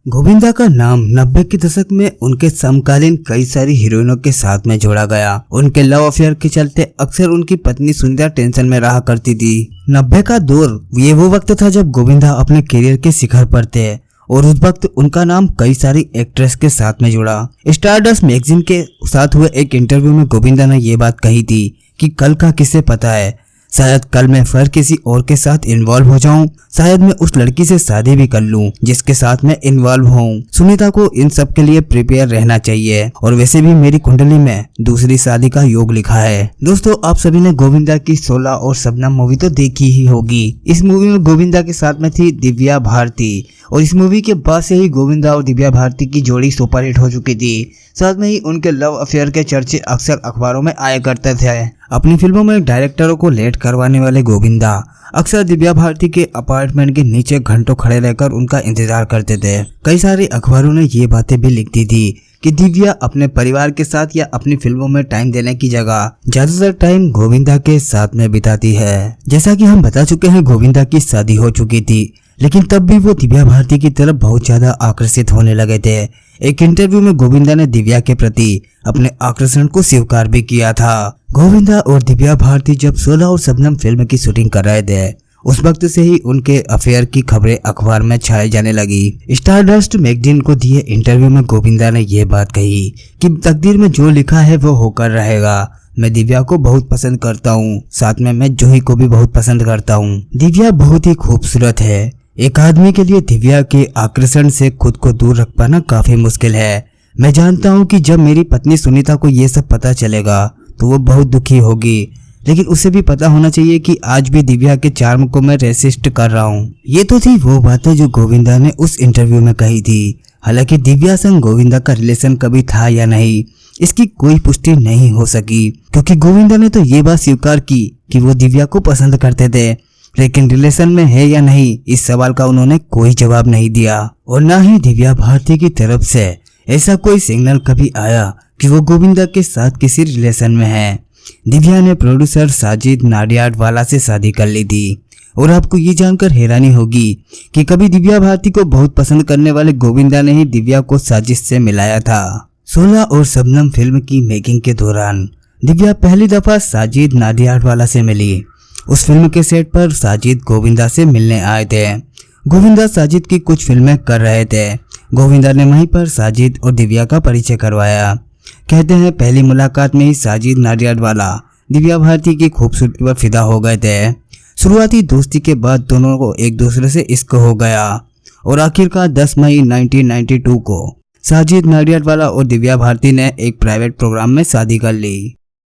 गोविंदा का नाम 90 के दशक में उनके समकालीन कई सारी हीरोइनों के साथ में जोड़ा गया। उनके लव अफेयर के चलते अक्सर उनकी पत्नी सुनीता टेंशन में रहा करती थी। 90 का दौर ये वो वक्त था जब गोविंदा अपने करियर के शिखर पर थे और उस वक्त उनका नाम कई सारी एक्ट्रेस के साथ में जुड़ा। स्टारडस्ट मैगजीन के साथ हुए एक इंटरव्यू में गोविंदा ने ये बात कही थी कि कल का किसे पता है, शायद कल मैं फिर किसी और के साथ इन्वॉल्व हो जाऊं, शायद मैं उस लड़की से शादी भी कर लूं जिसके साथ मैं इन्वॉल्व हूं। सुनीता को इन सब के लिए प्रिपेयर रहना चाहिए और वैसे भी मेरी कुंडली में दूसरी शादी का योग लिखा है। दोस्तों, आप सभी ने गोविंदा की 16 और शबनम मूवी तो देखी ही होगी। इस मूवी में गोविंदा के साथ में थी दिव्या भारती और इस मूवी के बाद से ही गोविंदा और दिव्या भारती की जोड़ी सुपरहिट हो चुकी थी। साथ में ही उनके लव अफेयर के चर्चे अक्सर अखबारों में आया करते थे। अपनी फिल्मों में डायरेक्टरों को लेट करवाने वाले गोविंदा अक्सर दिव्या भारती के अपार्टमेंट के नीचे घंटों खड़े रहकर उनका इंतजार करते थे। कई सारे अखबारों ने ये बातें भी लिख दी थी कि दिव्या अपने परिवार के साथ या अपनी फिल्मों में टाइम देने की जगह ज्यादातर टाइम गोविंदा के साथ में बिताती है। जैसा कि हम बता चुके हैं, गोविंदा की शादी हो चुकी थी, लेकिन तब भी वो दिव्या भारती की तरफ बहुत ज्यादा आकर्षित होने लगे थे। एक इंटरव्यू में गोविंदा ने दिव्या के प्रति अपने आकर्षण को स्वीकार भी किया था। गोविंदा और दिव्या भारती जब 16 और शबनम फिल्म की शूटिंग कर रहे थे, उस वक्त से ही उनके अफेयर की खबरें अखबार में छाई जाने लगी। स्टारडस्ट मैगजीन को दिए इंटरव्यू में गोविंदा ने यह बात कही कि तकदीर में जो लिखा है वो होकर रहेगा। मैं दिव्या को बहुत पसंद करता हूँ, साथ में मैं जूही को भी बहुत पसंद करता हूँ। दिव्या बहुत ही खूबसूरत है। एक आदमी के लिए दिव्या के आकर्षण से खुद को दूर रख पाना काफी मुश्किल है। मैं जानता हूँ कि जब मेरी पत्नी सुनीता को ये सब पता चलेगा तो वो बहुत दुखी होगी, लेकिन उसे भी पता होना चाहिए कि आज भी दिव्या के चार्म को मैं रेसिस्ट कर रहा हूँ। ये तो थी वो बातें जो गोविंदा ने उस इंटरव्यू में कही थी। हालांकि दिव्या संग गोविंदा का रिलेशन कभी था या नहीं, इसकी कोई पुष्टि नहीं हो सकी, क्योंकि गोविंदा ने तो ये बात स्वीकार की कि वो दिव्या को पसंद करते थे, लेकिन रिलेशन में है या नहीं इस सवाल का उन्होंने कोई जवाब नहीं दिया। और न ही दिव्या भारती की तरफ से ऐसा कोई सिग्नल कभी आया कि वो गोविंदा के साथ किसी रिलेशन में है। दिव्या ने प्रोड्यूसर साजिद नाडियाडवाला से शादी कर ली थी और आपको ये जानकर हैरानी होगी कि कभी दिव्या भारती को बहुत पसंद करने वाले गोविंदा ने ही दिव्या को साजिश से मिलाया था। 16 और शबनम फिल्म की मेकिंग के दौरान दिव्या पहली दफा साजिद नाडियाडवाला से मिली। उस फिल्म के सेट पर साजिद गोविंदा से मिलने आए थे। गोविंदा साजिद की कुछ फिल्में कर रहे थे। गोविंदा ने वहीं पर साजिद और दिव्या का परिचय करवाया। कहते हैं पहली मुलाकात में ही साजिद नाडियाडवाला दिव्या भारती की खूबसूरती पर फिदा हो गए थे। शुरुआती दोस्ती के बाद दोनों को एक दूसरे से इश्क हो गया और आखिरकार 10 मई 1992 को साजिद नाडियाडवाला और दिव्या भारती ने एक प्राइवेट प्रोग्राम में शादी कर ली।